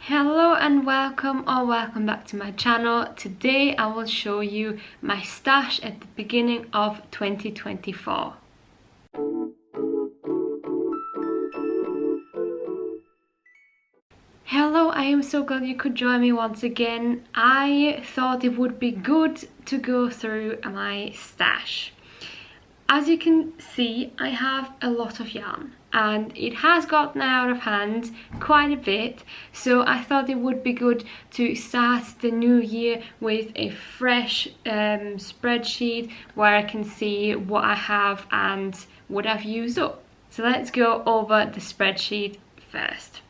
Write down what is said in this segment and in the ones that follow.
Hello and welcome back to my channel. Today I will show you my stash at the beginning of 2024. Hello, I am so glad you could join me once again. I thought it would be good to go through my stash. As you can see, I have a lot of yarn and it has gotten out of hand quite a bit, so I thought it would be good to start the new year with a fresh spreadsheet where I can see what I have and what I've used up. So let's go over the spreadsheet first.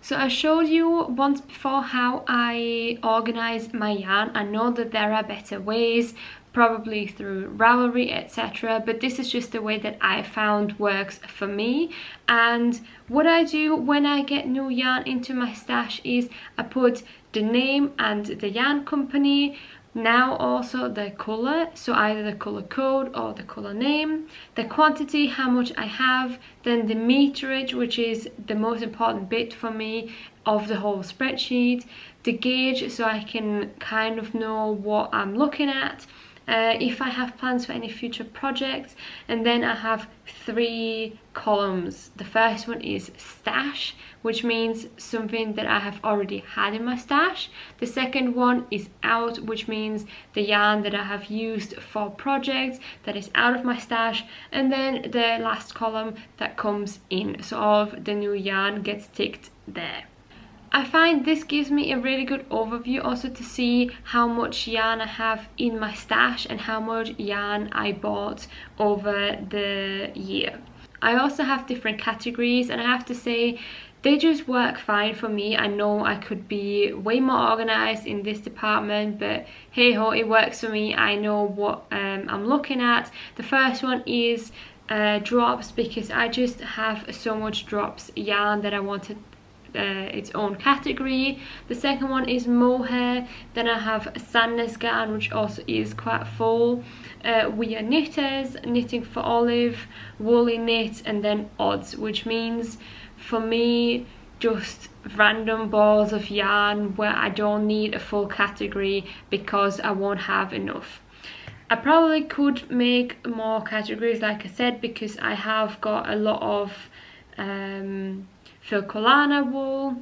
So I showed you once before how I organize my yarn. I know that there are better ways, probably through Ravelry, etc., but this is just the way that I found works for me. And what I do when I get new yarn into my stash is I put the name and the yarn company, now also the color, so either the color code or the color name, the quantity, how much I have, then the meterage, which is the most important bit for me of the whole spreadsheet, the gauge, so I can kind of know what I'm looking at, if I have plans for any future projects. And then I have 3 columns. The first one is stash, which means something that I have already had in my stash. The second one is out, which means the yarn that I have used for projects that is out of my stash. And then the last column that comes in, so all of the new yarn gets ticked there. I find this gives me a really good overview also to see how much yarn I have in my stash and how much yarn I bought over the year. I also have different categories, and I have to say they just work fine for me. I know I could be way more organized in this department, but hey ho, it works for me. I know what I'm looking at. The first one is drops, because I just have so much drops yarn that I wanted its own category. The second one is mohair. Then I have sandness yarn, which also is quite full. We are knitters, knitting for Olive, woolly knit, and then odds, which means for me just random balls of yarn where I don't need a full category because I won't have enough. I probably could make more categories, like I said, because I have got a lot of Filcolana wool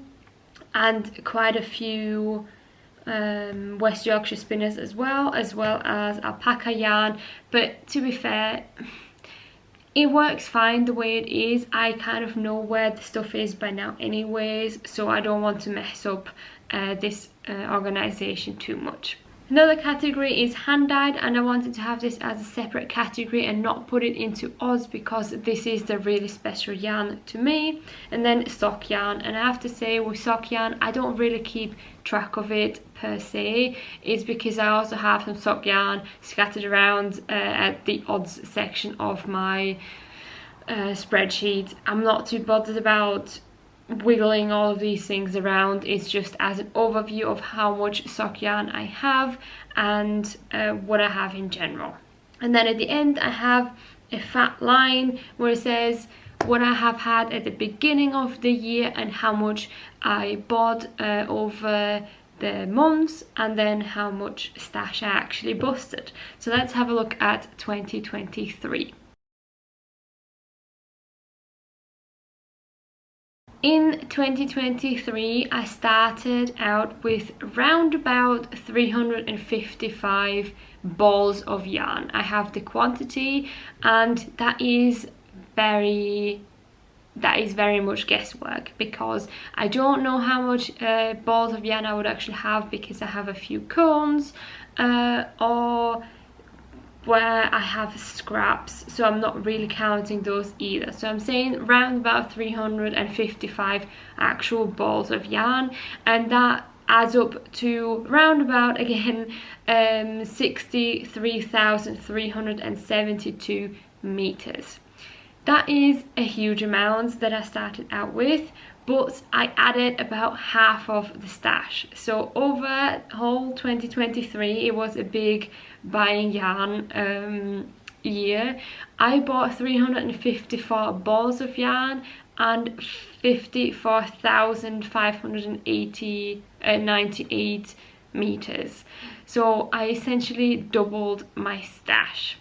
and quite a few West Yorkshire spinners as well as alpaca yarn. But to be fair, it works fine the way it is. I kind of know where the stuff is by now anyways, so I don't want to mess up this organisation too much. Another category is hand-dyed, and I wanted to have this as a separate category and not put it into odds because this is the really special yarn to me. And then sock yarn, and I have to say with sock yarn I don't really keep track of it per se. It's because I also have some sock yarn scattered around at the odds section of my spreadsheet. I'm not too bothered about wiggling all of these things around. It's just as an overview of how much sock yarn I have and what I have in general. And then at the end I have a fat line where it says what I have had at the beginning of the year and how much I bought over the months, and then how much stash I actually busted. So let's have a look at 2023. In 2023, I started out with round about 355 balls of yarn. I have the quantity, and that is very much guesswork because I don't know how much balls of yarn I would actually have, because I have a few cones or where I have scraps, so I'm not really counting those either. So I'm saying round about 355 actual balls of yarn, and that adds up to round about again 63,372 meters. That is a huge amount that I started out with, but I added about half of the stash. So over whole 2023, it was a big buying yarn year. I bought 354 balls of yarn and 54,598 meters. So I essentially doubled my stash.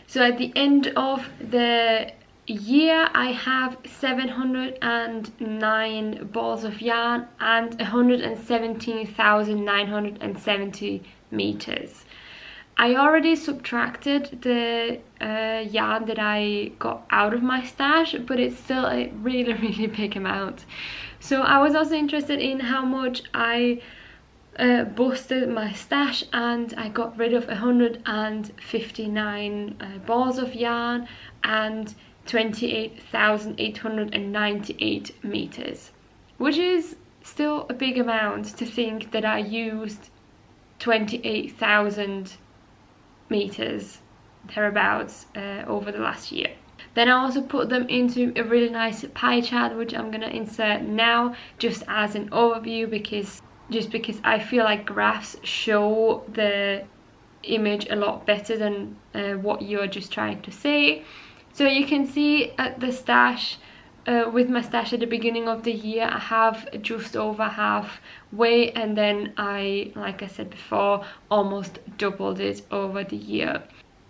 So at the end of the year, I have 709 balls of yarn and 117,970 meters. I already subtracted the yarn that I got out of my stash, but it's still a really big amount. So I was also interested in how much I busted my stash, and I got rid of 159 balls of yarn and 28,898 meters, which is still a big amount to think that I used 28,000 meters thereabouts over the last year. Then I also put them into a really nice pie chart, which I'm gonna insert now just as an overview, because I feel like graphs show the image a lot better than what you're just trying to say. So you can see at the stash, with my stash at the beginning of the year, I have just over halfway, and then I, like I said before, almost doubled it over the year.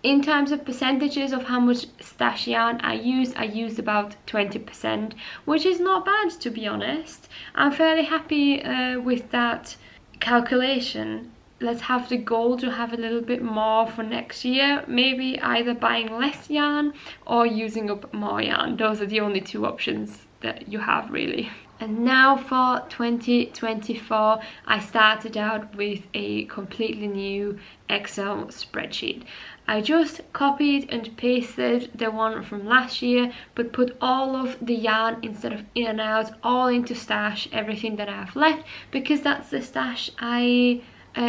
In terms of percentages of how much stash yarn I used about 20%, which is not bad, to be honest. I'm fairly happy with that calculation. Let's have the goal to have a little bit more for next year, maybe either buying less yarn or using up more yarn. Those are the only two options that you have, really. And now for 2024, I started out with a completely new Excel spreadsheet. I just copied and pasted the one from last year, but put all of the yarn, instead of in and out, all into stash, everything that I have left, because that's the stash I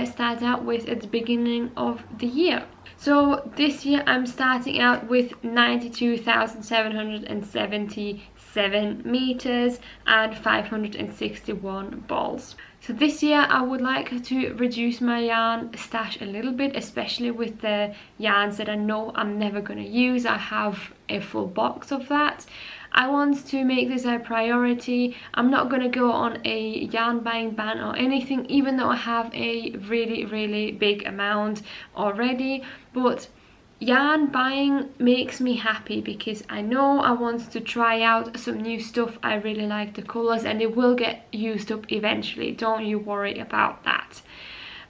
started out with at the beginning of the year. So this year I'm starting out with 92,777 meters and 561 balls. So this year I would like to reduce my yarn stash a little bit, especially with the yarns that I know I'm never going to use. I have a full box of that. I want to make this a priority. I'm not going to go on a yarn buying ban or anything, even though I have a really big amount already. But yarn buying makes me happy because I know I want to try out some new stuff. I really like the colours and it will get used up eventually. Don't you worry about that.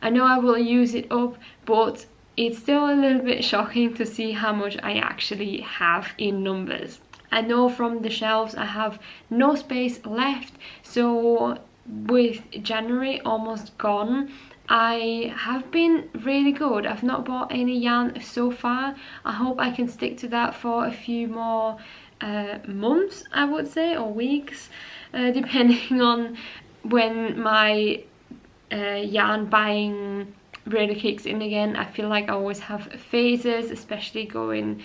I know I will use it up, but it's still a little bit shocking to see how much I actually have in numbers. I know from the shelves I have no space left, so with January almost gone, I have been really good. I've not bought any yarn so far. I hope I can stick to that for a few more months, I would say, or weeks, depending on when my yarn buying really kicks in again. I feel like I always have phases, especially going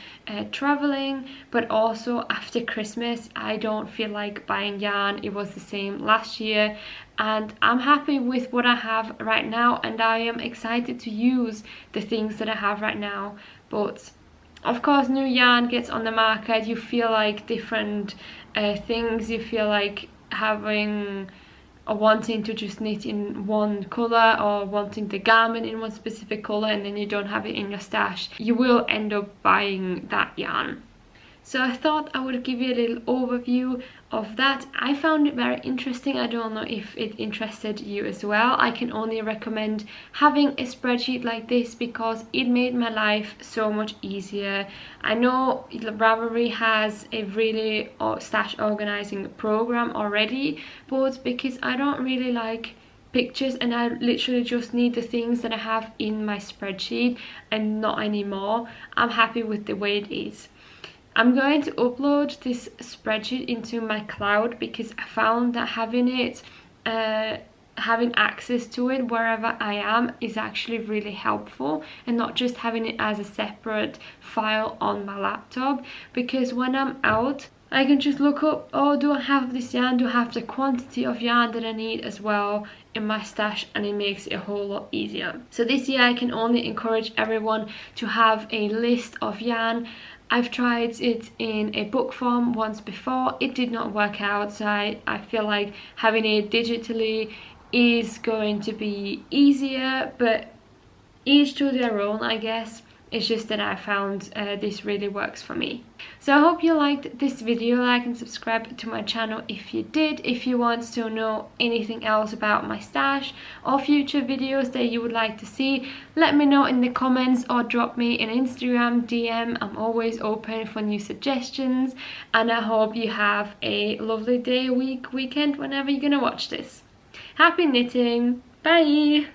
traveling, but also after Christmas I don't feel like buying yarn. It was the same last year, and I'm happy with what I have right now, and I am excited to use the things that I have right now. But of course, new yarn gets on the market, you feel like different things. You feel like having or wanting to just knit in one colour, or wanting the garment in one specific colour, and then you don't have it in your stash. You will end up buying that yarn. So I thought I would give you a little overview of that. I found it very interesting. I don't know if it interested you as well. I can only recommend having a spreadsheet like this because it made my life so much easier. I know Ravelry has a really stash organizing program already, but because I don't really like pictures and I literally just need the things that I have in my spreadsheet and not anymore, I'm happy with the way it is. I'm going to upload this spreadsheet into my cloud because I found that having it, having access to it wherever I am is actually really helpful, and not just having it as a separate file on my laptop, because when I'm out I can just look up, oh, do I have this yarn, do I have the quantity of yarn that I need as well in my stash, and it makes it a whole lot easier. So this year I can only encourage everyone to have a list of yarn I've tried it in a book form once before. It did not work out, so I feel like having it digitally is going to be easier, but each to their own, I guess. It's just that I found this really works for me. So I hope you liked this video. Like and subscribe to my channel if you did. If you want to know anything else about my stash or future videos that you would like to see, let me know in the comments or drop me an Instagram DM. I'm always open for new suggestions, and I hope you have a lovely day, week, weekend, whenever you're gonna watch this. Happy knitting! Bye!